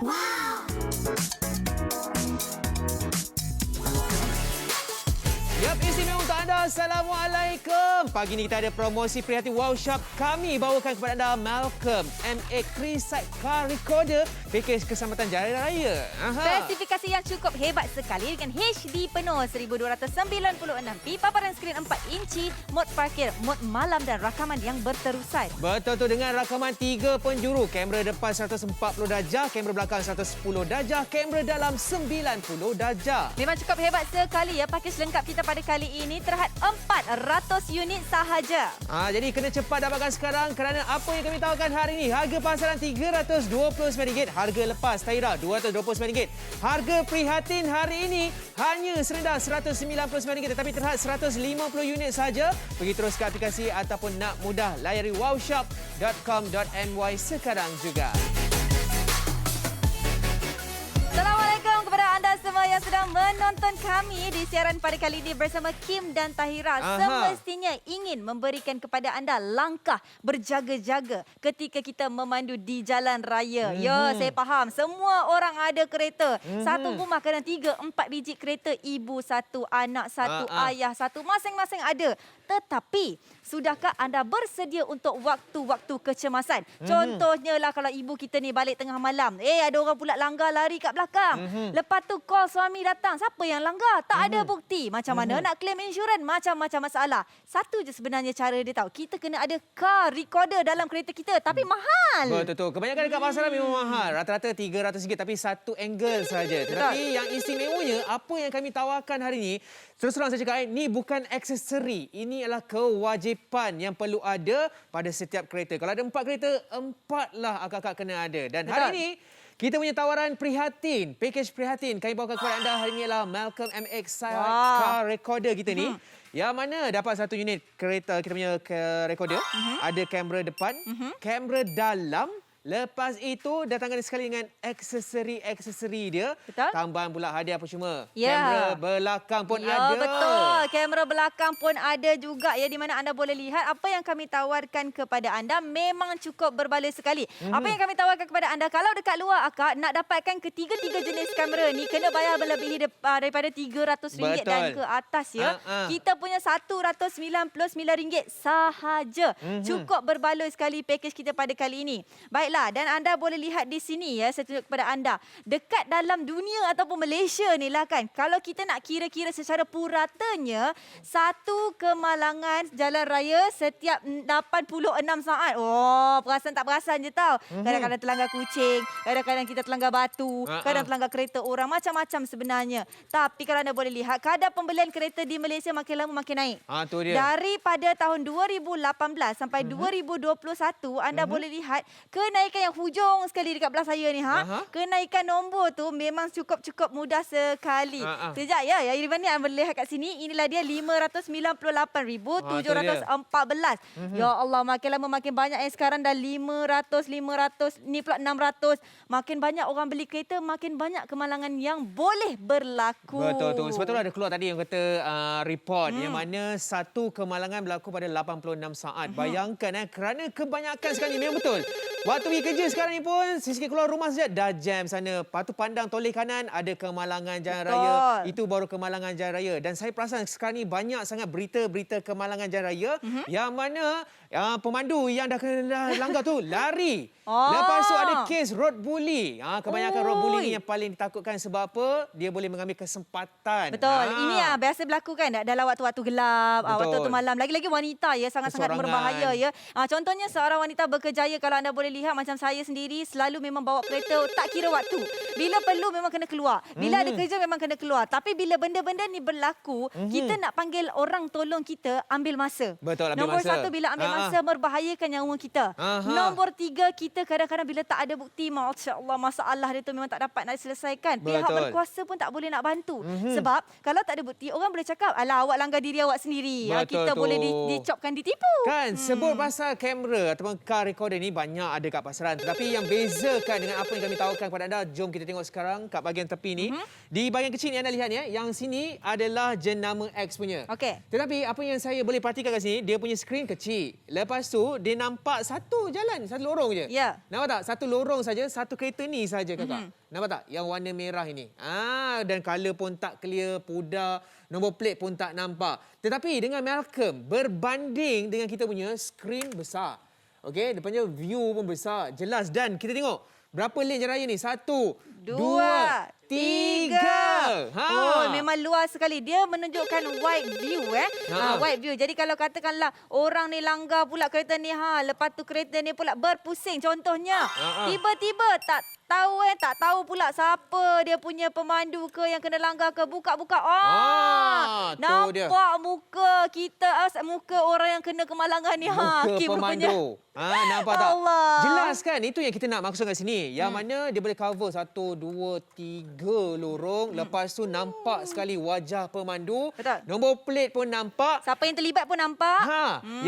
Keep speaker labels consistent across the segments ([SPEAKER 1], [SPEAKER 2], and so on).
[SPEAKER 1] Yap, istimewa untuk anda. Assalamualaikum. Pagi ni kita ada promosi prihatin Wow Shop. Kami bawakan kepada anda Malcolm MX 3-Side Car Recorder, pakej keselamatan jalan raya.
[SPEAKER 2] Spesifikasi yang cukup hebat sekali dengan HD penuh 1296p, paparan skrin 4 inci, mod parkir, mod malam dan rakaman yang berterusan.
[SPEAKER 1] Betul tu, dengan rakaman 3 penjuru, kamera depan 140 darjah, kamera belakang 110 darjah, kamera dalam 90 darjah.
[SPEAKER 2] Memang cukup hebat sekali ya. Pakej lengkap kita pada kali ini terhad 400 unit sahaja.
[SPEAKER 1] Jadi kena cepat dapatkan sekarang kerana apa yang kami tawarkan hari ini, harga pasaran RM329, harga lepas Taira RM229. Harga prihatin hari ini hanya serendah RM199 tetapi terhad 150 unit sahaja. Pergi terus ke aplikasi ataupun nak mudah layari wowshop.com.my sekarang juga.
[SPEAKER 2] Assalamualaikum kepada anda semua yang sedang menonton kami di siaran pada kali ini bersama Kim dan Tahira. Semestinya ingin memberikan kepada anda langkah berjaga-jaga ketika kita memandu di jalan raya. Ya, saya faham. Semua orang ada kereta. Satu rumah kena 3-4 biji kereta. Ibu satu, anak satu, ayah satu. Masing-masing ada. Tetapi, sudahkah anda bersedia untuk waktu-waktu kecemasan? Contohnya lah kalau ibu kita ni balik tengah malam. Ada orang pula langgar lari kat belakang. Lepas tu call suami datang. Siapa yang langgar? Tak ada bukti. Macam mana nak claim insurans? Macam-macam masalah. Satu je sebenarnya cara dia tahu. Kita kena ada car recorder dalam kereta kita. Tapi mahal.
[SPEAKER 1] Betul. Kebanyakan dekat pasaran memang mahal. Rata-rata RM300 tapi satu angle saja. Tetapi yang istimewanya, apa yang kami tawarkan hari ini, terus terang saya cakap, ini bukan aksesori. Ini adalah kewajipan yang perlu ada pada setiap kereta. Kalau ada 4 kereta, 4 lah akak-akak kena ada. Dan hari ini, kita punya tawaran prihatin, pakej prihatin. Kami bawakan kepada anda hari ini adalah Malcolm MX Car Recorder kita ni. Yang mana dapat satu unit kereta, kita punya recorder. Ada kamera depan, kamera dalam. Lepas itu, datangkan sekali dengan aksesori dia.
[SPEAKER 2] Betul.
[SPEAKER 1] Tambahan pula hadiah percuma.
[SPEAKER 2] Ya.
[SPEAKER 1] Kamera belakang pun ada.
[SPEAKER 2] Ya, betul. Kamera belakang pun ada juga ya, di mana anda boleh lihat apa yang kami tawarkan kepada anda memang cukup berbaloi sekali. Apa yang kami tawarkan kepada anda, kalau dekat luar akak nak dapatkan ketiga-tiga jenis kamera ni kena bayar melebihi daripada RM300 dan ke atas ya. Kita punya RM199 sahaja. Cukup berbaloi sekali pakej kita pada kali ini. Baiklah, dan anda boleh lihat di sini ya, saya tunjuk kepada anda. Dekat dalam dunia ataupun Malaysia ni lah kan, kalau kita nak kira-kira secara puratanya, satu kemalangan jalan raya setiap 86 saat. Oh, perasan tak perasan je tau. Kadang-kadang terlanggar kucing, kadang-kadang kita terlanggar batu, kadang terlanggar kereta orang, macam-macam sebenarnya. Tapi kalau anda boleh lihat, kadar pembelian kereta di Malaysia makin lama makin naik.
[SPEAKER 1] Tu dia.
[SPEAKER 2] Daripada tahun 2018 sampai 2021, anda boleh lihat kenaikan yang hujung sekali dekat belah saya ni. Kenaikan nombor tu memang cukup mudah sekali. Sekejap ya. Yang ini anda boleh lihat kat sini. Inilah dia 598,714. Ya Allah, makin lama makin banyak. Sekarang dah 500. Ni pula 600. Makin banyak orang beli kereta, makin banyak kemalangan yang boleh berlaku.
[SPEAKER 1] Betul. Sebab tu ada keluar tadi yang kata report yang mana satu kemalangan berlaku pada 86 saat. Bayangkan kerana kebanyakan sekarang ni memang betul. Waktu pergi kerja sekarang ni pun, sikit keluar rumah saja dah jam sana. Lepas tu pandang toleh kanan, ada kemalangan jalan raya. Itu baru kemalangan jalan raya. Dan saya perasan sekarang ni banyak sangat berita-berita kemalangan jalan raya yang mana pemandu yang dah kena langgar tu lari. Lepas tu ada kes road bully. Kebanyakan road bully ni yang paling ditakutkan sebab apa? Dia boleh mengambil kesempatan.
[SPEAKER 2] Betul. Ini biasa berlaku kan dalam waktu-waktu gelap, waktu-waktu malam. Lagi-lagi wanita ya, sangat-sangat berbahaya ya. Contohnya seorang wanita berkejaya, kalau anda boleh lihat macam saya sendiri, selalu memang bawa kereta tak kira waktu. Bila perlu memang kena keluar. Bila ada kerja memang kena keluar. Tapi bila benda-benda ni berlaku, kita nak panggil orang tolong kita, ambil masa.
[SPEAKER 1] Betul, ambil
[SPEAKER 2] Nombor
[SPEAKER 1] masa.
[SPEAKER 2] 1, bila ambil masa membahayakan nyawa kita. Nombor 3, kita kadang-kadang bila tak ada bukti, Masya Allah, masalah dia tu memang tak dapat nak diselesaikan. Pihak berkuasa pun tak boleh nak bantu. Sebab kalau tak ada bukti, orang boleh cakap, alah awak langgar diri awak sendiri. Kita boleh dicopkan, ditipu.
[SPEAKER 1] Kan, sebut pasal kamera ataupun car recorder ni banyak ada kat pasaran. Tetapi yang bezakan dengan apa yang kami tawarkan kepada anda, jom kita tengok sekarang kat bahagian tepi ni. Di bahagian kecil ni anda lihat ya, yang sini adalah jenama X punya.
[SPEAKER 2] Okey.
[SPEAKER 1] Tetapi apa yang saya boleh perhatikan kat sini, dia punya skrin kecil. Lepas tu dia nampak satu jalan, satu lorong je.
[SPEAKER 2] Ya.
[SPEAKER 1] Nampak tak? Satu lorong saja, satu kereta ni saja kakak. Nampak tak? Yang warna merah ini. Dan color pun tak clear, pudar, nombor plate pun tak nampak. Tetapi dengan Malcolm berbanding dengan kita punya skrin besar. Okey, depannya view pun besar, jelas dan kita tengok berapa lane jalan raya ni? 1, 2, 3.
[SPEAKER 2] Oh, memang luas sekali. Dia menunjukkan wide view wide view. Jadi kalau katakanlah orang ni langgar pula kereta ni lepas tu kereta ni pula berpusing contohnya. Tiba-tiba tak tahu pula siapa dia punya pemandu ke yang kena langgar ke, buka-buka. Nampak muka kita, muka orang yang kena kemalangan ni.
[SPEAKER 1] Muka
[SPEAKER 2] Kim
[SPEAKER 1] pemandu. Nampak tak?
[SPEAKER 2] Allah.
[SPEAKER 1] Jelas kan? Itu yang kita nak maksud kat sini. Yang mana dia boleh cover 1, 2, 3 lorong. Lepas tu nampak sekali wajah pemandu.
[SPEAKER 2] Betul.
[SPEAKER 1] Nombor plate pun nampak.
[SPEAKER 2] Siapa yang terlibat pun nampak.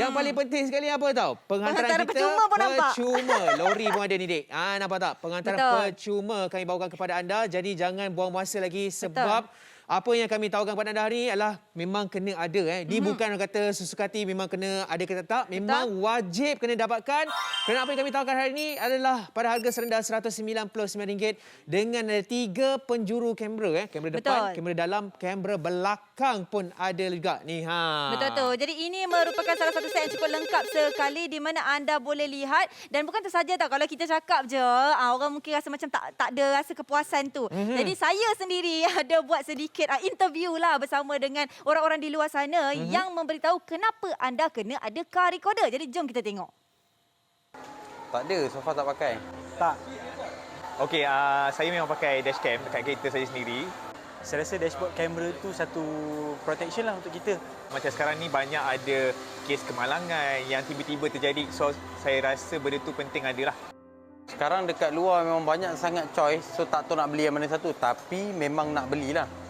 [SPEAKER 1] Yang paling penting sekali apa tahu? Pengantaran kita
[SPEAKER 2] percuma pun nampak.
[SPEAKER 1] percuma. Lori pun ada ni, Dik. Nampak tak? Pengantaran
[SPEAKER 2] Betul.
[SPEAKER 1] percuma kami bawakan kepada anda. Jadi jangan buang masa lagi sebab apa yang kami tawarkan kepada anda hari ini adalah memang kena ada. Ni bukan kata sesuka hati memang kena ada ke tak. Memang wajib kena dapatkan. Kerana apa yang kami tawarkan hari ini adalah pada harga serendah RM199 dengan ada 3 penjuru kamera. Kamera depan, kamera dalam, kamera belakang pun ada juga. Ni
[SPEAKER 2] Betul tu. Jadi ini merupakan salah satu set yang cukup lengkap sekali di mana anda boleh lihat. Dan bukan tu saja tau. Kalau kita cakap je, orang mungkin rasa macam tak ada rasa kepuasan tu. Jadi saya sendiri ada buat sedikit interview lah bersama dengan orang-orang di luar sana yang memberitahu kenapa anda kena ada car recorder. Jadi jom kita tengok.
[SPEAKER 3] Tak ada, so far tak pakai.
[SPEAKER 4] Tak. Okey, saya memang pakai dashcam dekat kereta saya sendiri. Saya rasa dashboard kamera tu satu protection lah untuk kita. Macam sekarang ni banyak ada kes kemalangan yang tiba-tiba terjadi. So saya rasa benda tu penting adalah.
[SPEAKER 3] Sekarang dekat luar memang banyak sangat choice, so tak tahu nak beli yang mana satu. Tapi memang nak belilah.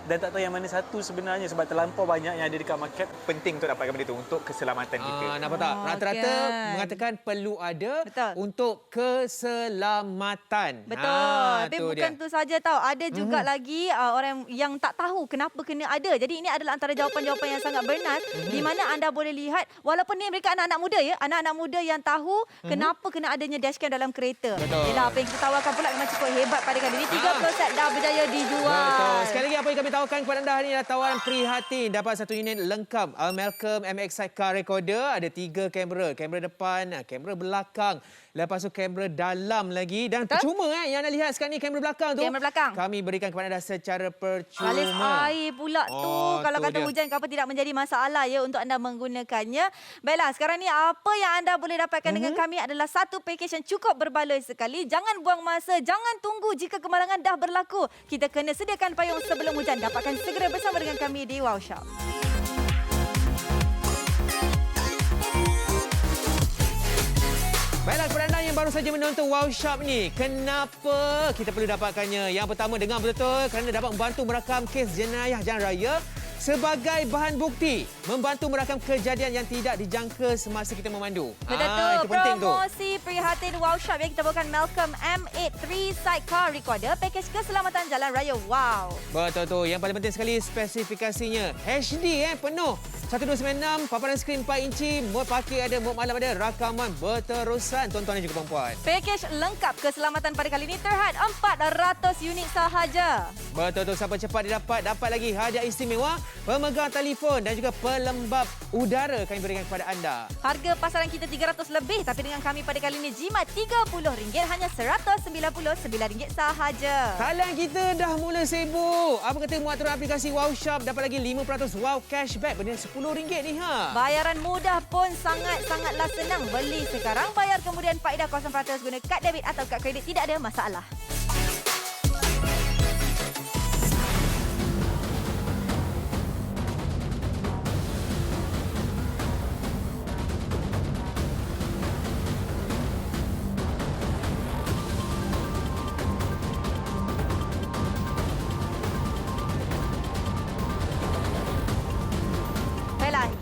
[SPEAKER 4] Dan tak tahu yang mana satu sebenarnya sebab terlampau banyak yang ada dekat market. Penting untuk dapatkan benda tu untuk keselamatan kita.
[SPEAKER 1] Nampak tak? Rata-rata mengatakan perlu ada untuk keselamatan.
[SPEAKER 2] Betul. Tapi bukan tu saja tau. Ada juga lagi orang yang tak tahu kenapa kena ada. Jadi ini adalah antara jawapan-jawapan yang sangat bernas di mana anda boleh lihat walaupun ni mereka anak-anak muda anak-anak muda yang tahu kenapa kena adanya dashcam dalam kereta. Yalah, apa yang kita tawarkan pula memang cukup hebat pada kali ini. 30 set dah berjaya dijual.
[SPEAKER 1] Betul. Sekali lagi apa yang kami tawarkan kepada anda hari ini adalah tawaran prihatin. Dapat satu unit lengkap Malcolm MXi Car Recorder. Ada 3 kamera. Kamera depan, kamera belakang. Lepas tu kamera dalam lagi. Dan percuma yang anda lihat sekarang ni kamera belakang tu.
[SPEAKER 2] Kamera belakang.
[SPEAKER 1] Kami berikan kepada anda secara percuma.
[SPEAKER 2] Alis air pula tu. Kalau kata hujan ke apa tidak menjadi masalah untuk anda menggunakannya. Baiklah, sekarang ni apa yang anda boleh dapatkan dengan kami adalah satu package yang cukup berbaloi sekali. Jangan buang masa, jangan tunggu jika kemalangan dah berlaku. Kita kena sediakan payung sebelum hujan. Dapatkan segera bersama dengan kami di Wow Shop.
[SPEAKER 1] Baiklah, kepada anda yang baru saja menonton Wow Shop ni, kenapa kita perlu dapatkannya? Yang pertama, dengar betul-betul kerana dapat membantu merakam kes jenayah jalan raya sebagai bahan bukti, membantu merakam kejadian yang tidak dijangka semasa kita memandu.
[SPEAKER 2] Betul.
[SPEAKER 1] Itu penting tu.
[SPEAKER 2] Promosi prihatin Wow Shop yang kita bawakan Malcolm M8 3-side car recorder, package keselamatan jalan raya. Wow.
[SPEAKER 1] Betul tu. Yang paling penting sekali spesifikasinya. HD penuh. 1296, paparan skrin 4 inci, mod parkir ada, mod malam ada, rakaman berterusan tuan-tuan dan juga perempuan.
[SPEAKER 2] Package lengkap keselamatan pada kali ini terhad 400 unit sahaja.
[SPEAKER 1] Betul tu, siapa cepat dia dapat lagi hadiah istimewa, pemegang telefon dan juga pelembab udara kami berikan kepada anda.
[SPEAKER 2] Harga pasaran kita 300 lebih tapi dengan kami pada kali ini jimat RM30 hanya RM199 sahaja.
[SPEAKER 1] Talian kita dah mula sibuk. Apa kata muat turun aplikasi Wow Shop dapat lagi 5% wow cashback bernilai RM10 ni
[SPEAKER 2] Bayaran mudah pun sangat-sangatlah senang. Beli sekarang, bayar kemudian faedah 0% guna kad debit atau kad kredit, tidak ada masalah.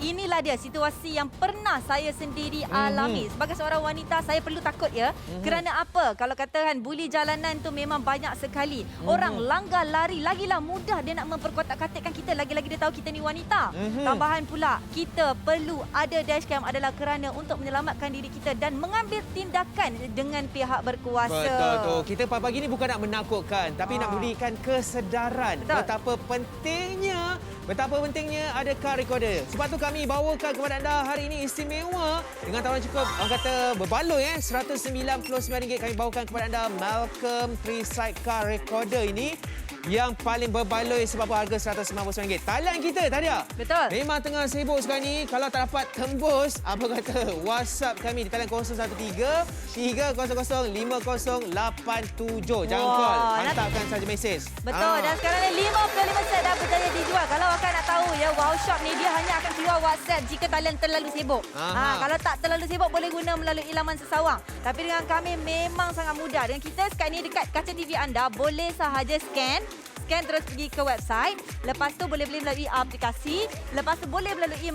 [SPEAKER 2] inilah dia situasi yang pernah saya sendiri alami. Sebagai seorang wanita, saya perlu takut ya. Kerana apa? Kalau katakan buli jalanan tu memang banyak sekali. Orang langgar lari, lagilah mudah dia nak memperkotak-katikkan kita. Lagi-lagi dia tahu kita ni wanita. Tambahan pula, kita perlu ada dashcam adalah kerana untuk menyelamatkan diri kita dan mengambil tindakan dengan pihak berkuasa.
[SPEAKER 1] Betul tu. Kita pagi ni bukan nak menakutkan tapi nak berikan kesedaran betapa pentingnya ada car recorder. Sebab tu kami bawakan kepada anda hari ini istimewa dengan tawaran cukup orang kata berbaloi RM199 kami bawakan kepada anda Malcolm 3 Side Car Recorder ini yang paling berbaloi sebab harga RM199. Talian kita Tadia.
[SPEAKER 2] Betul.
[SPEAKER 1] Memang tengah sibuk sekarang ni. Kalau tak dapat tembus, apa kata WhatsApp kami di talian 013 300 5087. Jangan call, hantarkan saja mesej.
[SPEAKER 2] Betul. Dan sekarang ni 55 set dah berjaya dijual. Kalau akan nak tahu ya, Wow Shop ni dia hanya akan keluar WhatsApp jika talian terlalu sibuk. Kalau tak terlalu sibuk boleh guna melalui laman sesawang. Tapi dengan kami memang sangat mudah. Dengan kita sekarang ni dekat kaca TV anda boleh sahaja scan terus pergi ke website. Lepas tu boleh beli melalui aplikasi. Lepas tu boleh melalui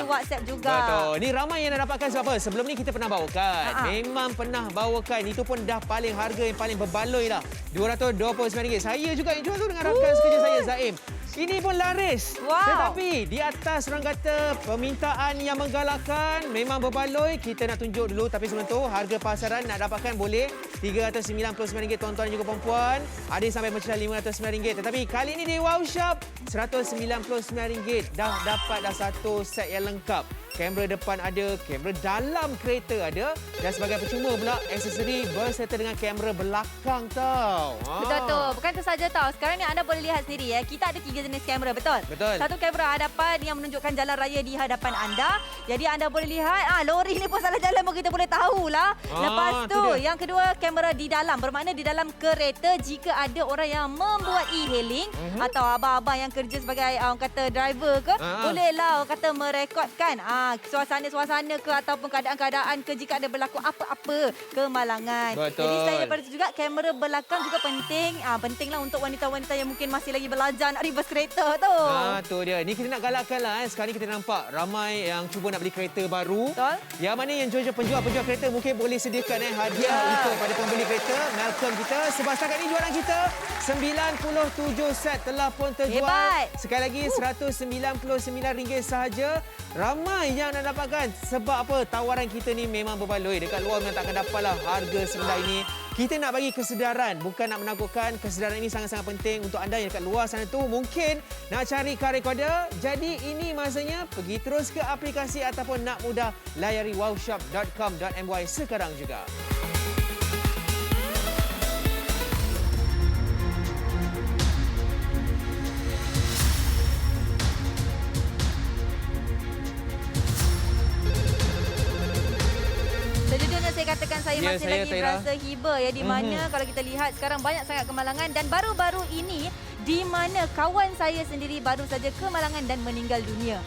[SPEAKER 2] WhatsApp juga.
[SPEAKER 1] Betul. Ni ramai yang nak dapatkan sebab apa? Sebelum ni kita pernah bawakan. Memang pernah bawakan. Itu pun dah paling harga yang paling berbaloi lah. RM229. Saya juga yang jual tu dengan rakan sekerja saya, Zaim. Ini pun laris.
[SPEAKER 2] Wow.
[SPEAKER 1] Tetapi di atas orang kata permintaan yang menggalakkan memang berbaloi. Kita nak tunjuk dulu tapi sebelum tu harga pasaran nak dapatkan boleh RM399 tuan-tuan dan juga perempuan. Ada sampai macam RM509. Tetapi kali ini di Wow Shop RM199 dah dapat satu set yang lengkap. Kamera depan ada, kamera dalam kereta ada dan sebagai percuma pula aksesori berserta dengan kamera belakang tau.
[SPEAKER 2] Betul tu. Bukan tu saja tau. Sekarang ni anda boleh lihat sendiri ya. Kita ada 3 jenis kamera, betul?
[SPEAKER 1] Betul.
[SPEAKER 2] Satu kamera hadapan yang menunjukkan jalan raya di hadapan anda. Jadi anda boleh lihat lori ni pun salah jalan pun kita boleh tahulah. Lepas tu yang kedua kamera di dalam. Bermakna di dalam kereta jika ada orang yang membuat e-hailing atau abang-abang yang kerja sebagai orang kata driver ke, bolehlah orang kata merekodkan suasana-suasana ke ataupun keadaan-keadaan ke jika ada berlaku apa-apa kemalangan.
[SPEAKER 1] Betul.
[SPEAKER 2] Jadi selain daripada itu juga kamera belakang juga penting. Pentinglah untuk wanita-wanita yang mungkin masih lagi belajar nak reverse kereta tu.
[SPEAKER 1] Tu dia. Ni kita nak galakkan lah. Sekarang ni kita nampak ramai yang cuba nak beli kereta baru.
[SPEAKER 2] Betul.
[SPEAKER 1] Yang mana yang penjual kereta mungkin boleh sediakan hadiah untuk pada pembeli kereta. Malcolm kita. Sebab setakat ni jualan kita 97 set telah pun terjual.
[SPEAKER 2] Hebat.
[SPEAKER 1] Sekali lagi RM199 sahaja. Ramai yang nak dapatkan. Sebab apa? Tawaran kita ni memang berbaloi. Dekat luar memang tak akan dapatlah harga serendah ini. Kita nak bagi kesedaran, bukan nak menakutkan. Kesedaran ini sangat-sangat penting untuk anda yang dekat luar sana tu mungkin nak cari car recorder. Jadi ini masanya pergi terus ke aplikasi ataupun nak mudah layari wowshop.com.my sekarang juga.
[SPEAKER 2] Sejujurnya saya katakan saya masih lagi
[SPEAKER 1] Taira,
[SPEAKER 2] berasa hiba ya di mana kalau kita lihat sekarang banyak sangat kemalangan dan baru-baru ini di mana kawan saya sendiri baru saja kemalangan dan meninggal dunia.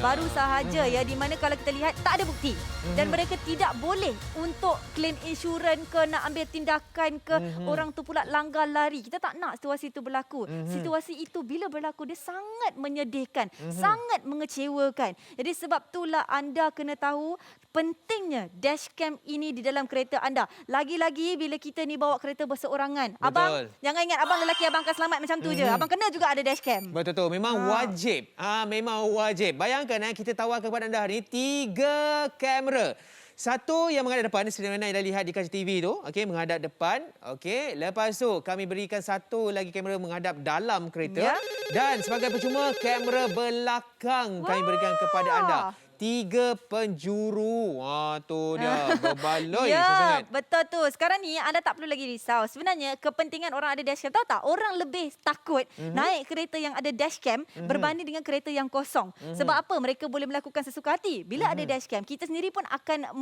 [SPEAKER 2] Baru sahaja ya di mana kalau kita lihat tak ada bukti dan mereka tidak boleh untuk claim insurans ke nak ambil tindakan ke orang tu pula langgar lari. Kita tak nak situasi itu berlaku. Situasi itu bila berlaku dia sangat menyedihkan, sangat mengecewakan. Jadi sebab itulah anda kena tahu pentingnya dashcam ini di dalam kereta anda. Lagi-lagi bila kita ni bawa kereta berseorangan.
[SPEAKER 1] Betul.
[SPEAKER 2] Abang, jangan ingat abang lelaki abang akan selamat macam tu je. Abang kena juga ada dashcam.
[SPEAKER 1] Betul tu. Memang wajib. Memang wajib. Bayangkan kita tawarkan kepada anda hari ini 3 kamera. Satu yang menghadap depan, seperti mana yang dah lihat di kaca TV tu, okey, menghadap depan, okey. Lepas tu kami berikan satu lagi kamera menghadap dalam kereta dan sebagai percuma kamera belakang kami berikan kepada anda. 3 penjuru. Tu dia berbaloi sangat.
[SPEAKER 2] Betul tu. Sekarang ni anda tak perlu lagi risau. Sebenarnya kepentingan orang ada dashcam. Tahu tak? Orang lebih takut naik kereta yang ada dashcam berbanding dengan kereta yang kosong. Sebab apa? Mereka boleh melakukan sesuka hati. Bila ada dashcam, kita sendiri pun akan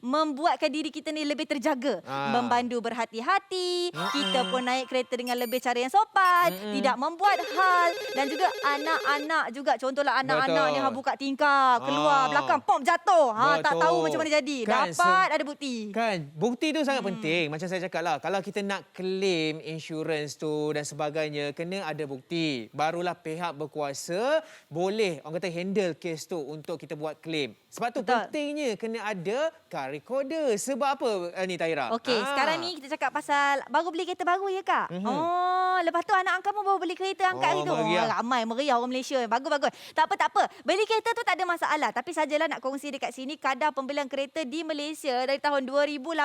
[SPEAKER 2] membuatkan diri kita ni lebih terjaga. Membandu berhati-hati. Kita pun naik kereta dengan lebih cara yang sopan. Tidak membuat hal. Dan juga anak-anak juga. Contohlah anak-anak ni buka tingkap. Keluar belakang pom jatuh. Tak
[SPEAKER 1] Betul.
[SPEAKER 2] tahu macam mana jadi.
[SPEAKER 1] Kan,
[SPEAKER 2] Dapat ada bukti.
[SPEAKER 1] Kan, bukti tu sangat penting. Macam saya cakap lah, kalau kita nak claim insurans tu dan sebagainya, kena ada bukti. Barulah pihak berkuasa boleh, orang kata, handle kes tu untuk kita buat claim. Sebab tu
[SPEAKER 2] Betul.
[SPEAKER 1] pentingnya kena ada car recorder. Sebab apa ni, Tahira?
[SPEAKER 2] Okey, sekarang ni kita cakap pasal baru beli kereta baru ya kak? Oh, lepas tu anak angkat pun baru beli kereta angkat gitu.
[SPEAKER 1] meriah.
[SPEAKER 2] Ramai meriah orang Malaysia. Bagus. Tak apa. Beli kereta tu tak ada masalah. Tapi sajalah nak kongsi dekat sini kadar pembelian kereta di Malaysia dari tahun 2018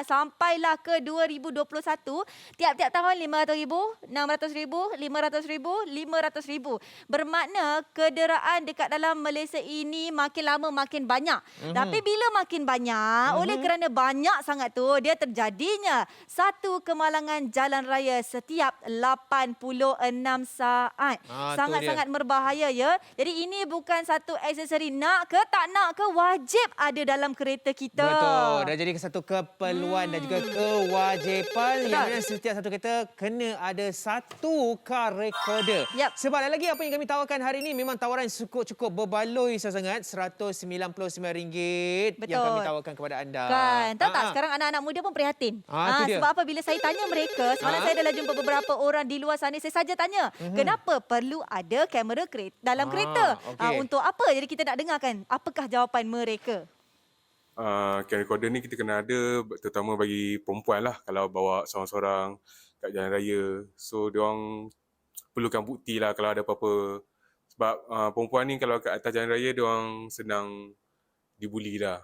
[SPEAKER 2] sampailah ke 2021. Tiap-tiap tahun RM500,000, RM600,000, RM500,000, RM500,000. Bermakna kederaan dekat dalam Malaysia ini makin lama makin banyak. Tapi bila makin banyak, oleh kerana banyak sangat tu, dia terjadinya satu kemalangan jalan raya setiap 86 saat.
[SPEAKER 1] Tu
[SPEAKER 2] Sangat-sangat berbahaya ya. Jadi ini bukan satu aksesori, nak ke tak nak ke wajib ada dalam kereta kita.
[SPEAKER 1] Betul. Dah jadi satu keperluan dan juga kewajipan yang mana setiap satu kereta kena ada satu car recorder.
[SPEAKER 2] Yap.
[SPEAKER 1] Sebab lagi apa yang kami tawarkan hari ini memang tawaran cukup berbaloi sangat, RM199 yang kami tawarkan kepada anda.
[SPEAKER 2] Kan, tahu tak sekarang anak-anak muda pun prihatin.
[SPEAKER 1] Tu dia.
[SPEAKER 2] Sebab apa bila saya tanya mereka, semalam saya dah jumpa beberapa orang di luar sana, saya saja tanya, kenapa perlu ada kamera dalam kereta?
[SPEAKER 1] okey.
[SPEAKER 2] Untuk apa? Jadi kita nak dengarkan apakah jawapan mereka.
[SPEAKER 5] Camera recorder ni kita kena ada terutama bagi perempuan lah kalau bawa seorang-seorang kat jalan raya. So diorang perlukan bukti lah kalau ada apa-apa. Sebab perempuan ni kalau kat atas jalan raya diorang senang dibuli lah.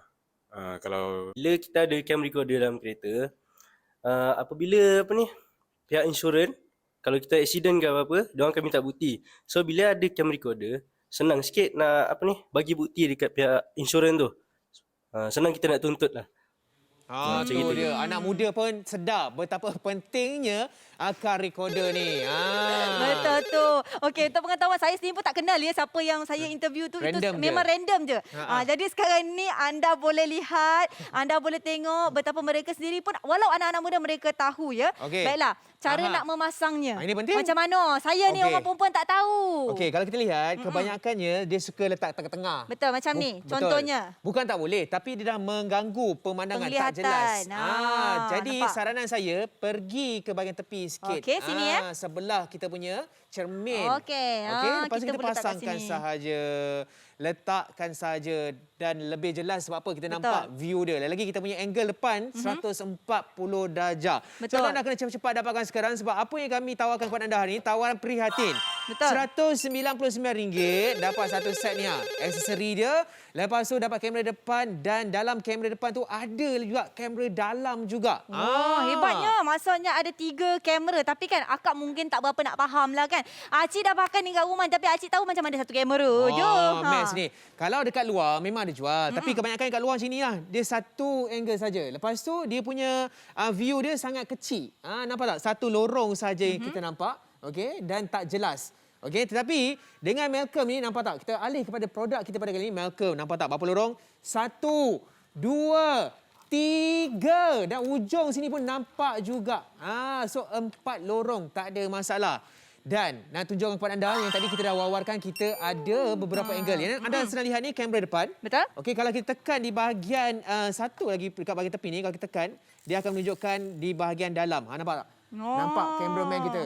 [SPEAKER 5] Kalau
[SPEAKER 6] Bila kita ada cam recorder dalam kereta, apabila pihak insurans, kalau kita accident ke apa-apa, diorang akan minta bukti. So bila ada cam recorder, senang sikit nak bagi bukti dekat pihak insurans tu. Senang kita nak tuntut lah.
[SPEAKER 1] Macam itu dia. Anak muda pun sedar betapa pentingnya car recorder ni.
[SPEAKER 2] Betul tu. Okey, untuk pengetahuan saya sendiri pun tak kenal ya siapa yang saya interview tu.
[SPEAKER 1] Random
[SPEAKER 2] Itu memang
[SPEAKER 1] je.
[SPEAKER 2] random je. Jadi sekarang ni anda boleh lihat, anda boleh tengok betapa mereka sendiri pun walau anak-anak muda mereka tahu ya.
[SPEAKER 1] Okey.
[SPEAKER 2] Baiklah, cara nak memasangnya.
[SPEAKER 1] Ini penting.
[SPEAKER 2] Macam mana? Saya ni
[SPEAKER 1] Okey.
[SPEAKER 2] orang perempuan tak tahu.
[SPEAKER 1] Okey, kalau kita lihat, kebanyakannya dia suka letak tengah-tengah.
[SPEAKER 2] Betul macam ni.
[SPEAKER 1] Betul.
[SPEAKER 2] Contohnya.
[SPEAKER 1] Bukan tak boleh, tapi dia dah mengganggu pemandangan, tak jelas.
[SPEAKER 2] Penglihatan.
[SPEAKER 1] Jadi
[SPEAKER 2] Nampak?
[SPEAKER 1] saranan saya pergi ke bahagian tepi sikit.
[SPEAKER 2] Okey, sini ya.
[SPEAKER 1] Sebelah kita punya cermin.
[SPEAKER 2] Okey.
[SPEAKER 1] Lepas
[SPEAKER 2] kita
[SPEAKER 1] tu kita
[SPEAKER 2] boleh letak kat
[SPEAKER 1] pasangkan
[SPEAKER 2] sini.
[SPEAKER 1] sahaja. Letakkan sahaja dan lebih jelas sebab apa kita
[SPEAKER 2] Betul.
[SPEAKER 1] nampak view dia. Lagi kita punya angle depan 140 darjah.
[SPEAKER 2] Betul.
[SPEAKER 1] So anda kena cepat-cepat dapatkan sekarang sebab apa yang kami tawarkan kepada anda hari ini tawaran prihatin.
[SPEAKER 2] Betul.
[SPEAKER 1] RM199 dapat satu set ni aksesori dia. Lepas tu dapat kamera depan dan dalam kamera depan tu ada juga kamera dalam juga.
[SPEAKER 2] Hebatnya. Maksudnya ada 3 kamera. Tapi kan akak mungkin tak berapa nak faham lah kan. Acik dah pakai ni kat rumah tapi Acik tahu macam mana satu kamera.
[SPEAKER 1] Max ni. Kalau dekat luar memang ada jual. Tapi kebanyakan kat luar sini lah. Dia satu angle saja. Lepas tu dia punya view dia sangat kecil. Nampak tak? Satu lorong saja yang kita nampak. Okey. Dan tak jelas. Okey, tetapi dengan Malcolm ni nampak tak? Kita alih kepada produk kita pada kali ini. Malcolm, nampak tak berapa lorong? 1, 2, 3. Dan ujung sini pun nampak juga. So 4 lorong, tak ada masalah. Dan nak tunjukkan kepada anda yang tadi kita dah wawarkan, kita ada beberapa angle. Yang anda sedang lihat ni kamera depan.
[SPEAKER 2] Betul.
[SPEAKER 1] Okey, kalau kita tekan di bahagian satu lagi dekat bahagian tepi ni, kalau kita tekan, dia akan menunjukkan di bahagian dalam. Nampak tak? Nampak kameraman kita.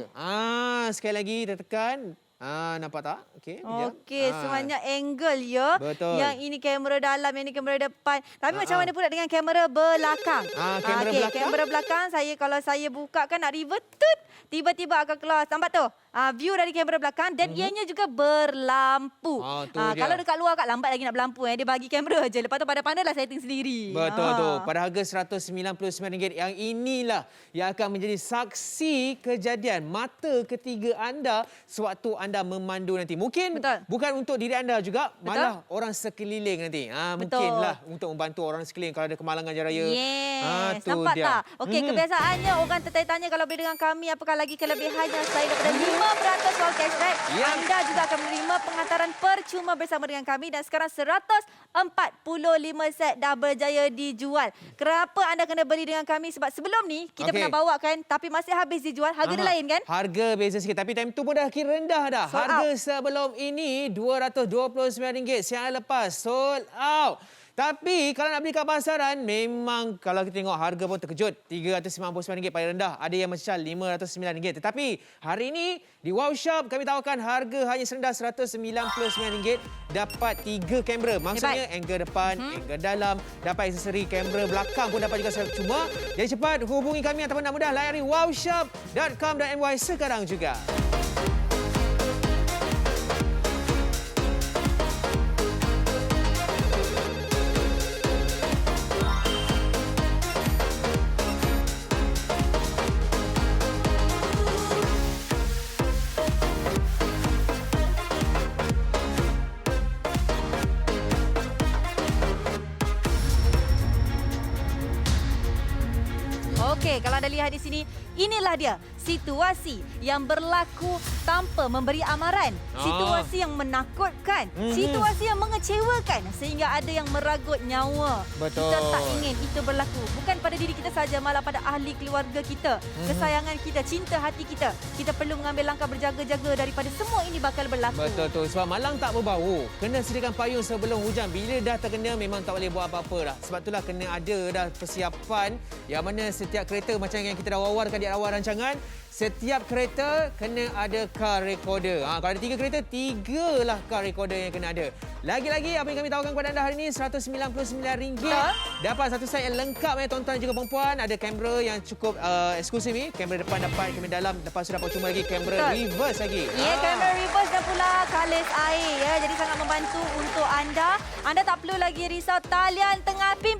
[SPEAKER 1] Sekali lagi kita tekan. Nampak tak? Okey, kejap.
[SPEAKER 2] Okey, semuanya angle ya.
[SPEAKER 1] Betul.
[SPEAKER 2] Yang ini kamera dalam, yang ini kamera depan. Tapi macam mana pula dengan kamera belakang?
[SPEAKER 1] Kamera
[SPEAKER 2] Okey,
[SPEAKER 1] belakang?
[SPEAKER 2] kamera belakang kalau saya buka kan nak reverse, tiba-tiba akan keluar. Nampak tu? View dari kamera belakang dan ianya juga berlampu.
[SPEAKER 1] Tu dia.
[SPEAKER 2] Kalau dekat luar kat lambat lagi nak berlampu. Dia bagi kamera je. Lepas tu pandai-pandailah setting sendiri.
[SPEAKER 1] Betul tu. Pada harga RM199 yang inilah yang akan menjadi saksi kejadian mata ketiga anda sewaktu anda memandu nanti. Mungkin bukan untuk diri anda juga, malah orang sekeliling nanti. Mungkinlah untuk membantu orang sekeliling kalau ada kemalangan jalan raya.
[SPEAKER 2] Yes.
[SPEAKER 1] Tu
[SPEAKER 2] Nampak
[SPEAKER 1] dia.
[SPEAKER 2] tak? Okey, kebiasaannya orang tertanya-tanya kalau beli dengan kami apakah lagi kelebihannya selain daripada 5% wall cashback.
[SPEAKER 1] Ya.
[SPEAKER 2] Anda juga akan menerima pengantaran percuma bersama dengan kami dan sekarang 145 set dah berjaya dijual. Kenapa anda kena beli dengan kami? Sebab sebelum ni kita
[SPEAKER 1] Okey.
[SPEAKER 2] pernah bawakan tapi masih habis dijual. Harga dia lain kan?
[SPEAKER 1] Harga beza sikit tapi time tu pun dah kira rendah dah.
[SPEAKER 2] Sold
[SPEAKER 1] Harga
[SPEAKER 2] out.
[SPEAKER 1] sebelum ini RM229, siang lepas sold out. Tapi kalau nak beli kat pasaran, memang kalau kita tengok harga pun terkejut. RM399 paling rendah. Ada yang macam RM509. Tetapi hari ini di Wow Shop kami tawarkan harga hanya serendah RM199. Dapat 3 kamera. Maksudnya angle depan, angle dalam. Dapat aksesori kamera belakang pun dapat juga secara cuma. Jadi cepat hubungi kami ataupun nak mudah layari wowshop.com.my sekarang juga.
[SPEAKER 2] Okey, kalau anda lihat di sini, inilah dia situasi yang berlaku tanpa memberi amaran. Situasi yang menakutkan, situasi yang mengecewakan sehingga ada yang meragut nyawa.
[SPEAKER 1] Betul.
[SPEAKER 2] Kita tak ingin itu berlaku. Bukan pada diri kita saja, malah pada ahli keluarga kita, kesayangan kita, cinta hati kita. Kita perlu mengambil langkah berjaga-jaga daripada semua ini bakal berlaku.
[SPEAKER 1] Betul tu. Sebab malang tak berbau. Kena sediakan payung sebelum hujan. Bila dah terkena memang tak boleh buat apa-apa dah. Sebab itulah kena ada dah persiapan yang mana setiap kereta macam yang kita dah wawarkan di awal rancangan, setiap kereta kena ada car recorder. Kalau ada 3 kereta, 3 lah car recorder yang kena ada. Lagi-lagi apa yang kami tawarkan kepada anda hari ini, RM199. Dapat satu set yang lengkap tuan-tuan dan juga perempuan. Ada kamera yang cukup eksklusif ni. Kamera depan dapat, kamera dalam. Lepas tu dapat cuma lagi kamera reverse lagi.
[SPEAKER 2] Ya, kamera reverse dan pula kalis air ya. Jadi sangat membantu untuk anda. Anda tak perlu lagi risau talian tengah pin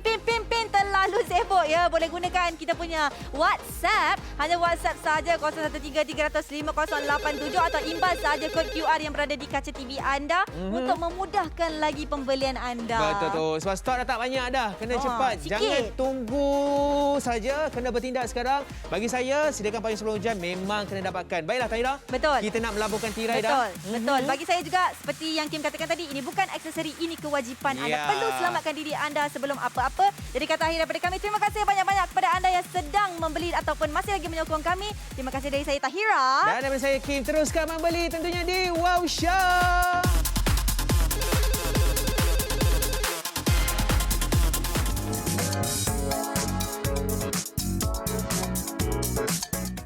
[SPEAKER 2] terlalu sibuk ya. Boleh gunakan kita punya WhatsApp. Hanya WhatsApp saja 0113-300-5087 atau imbas saja kod QR yang berada di kaca TV anda untuk memudahkan lagi pembelian anda.
[SPEAKER 1] Betul tu. Sebab stok dah tak banyak dah. Kena cepat.
[SPEAKER 2] sikit.
[SPEAKER 1] Jangan tunggu saja. Kena bertindak sekarang. Bagi saya, sediakan payung sebelum hujan memang kena dapatkan. Baiklah Tahira.
[SPEAKER 2] Betul.
[SPEAKER 1] Kita nak melabuhkan tirai dah.
[SPEAKER 2] Betul. Bagi saya juga seperti yang Kim katakan tadi, ini bukan aksesori, ini kewajipan anda.
[SPEAKER 1] Ya.
[SPEAKER 2] Perlu selamatkan diri anda sebelum apa-apa. Jadi kata akhir daripada kami, terima kasih banyak-banyak kepada anda yang sedang membeli ataupun masih lagi menyokong kami. Terima kasih dari saya Tahira.
[SPEAKER 1] Dan daripada saya Kim, teruskan membeli tentunya di Wow Shop.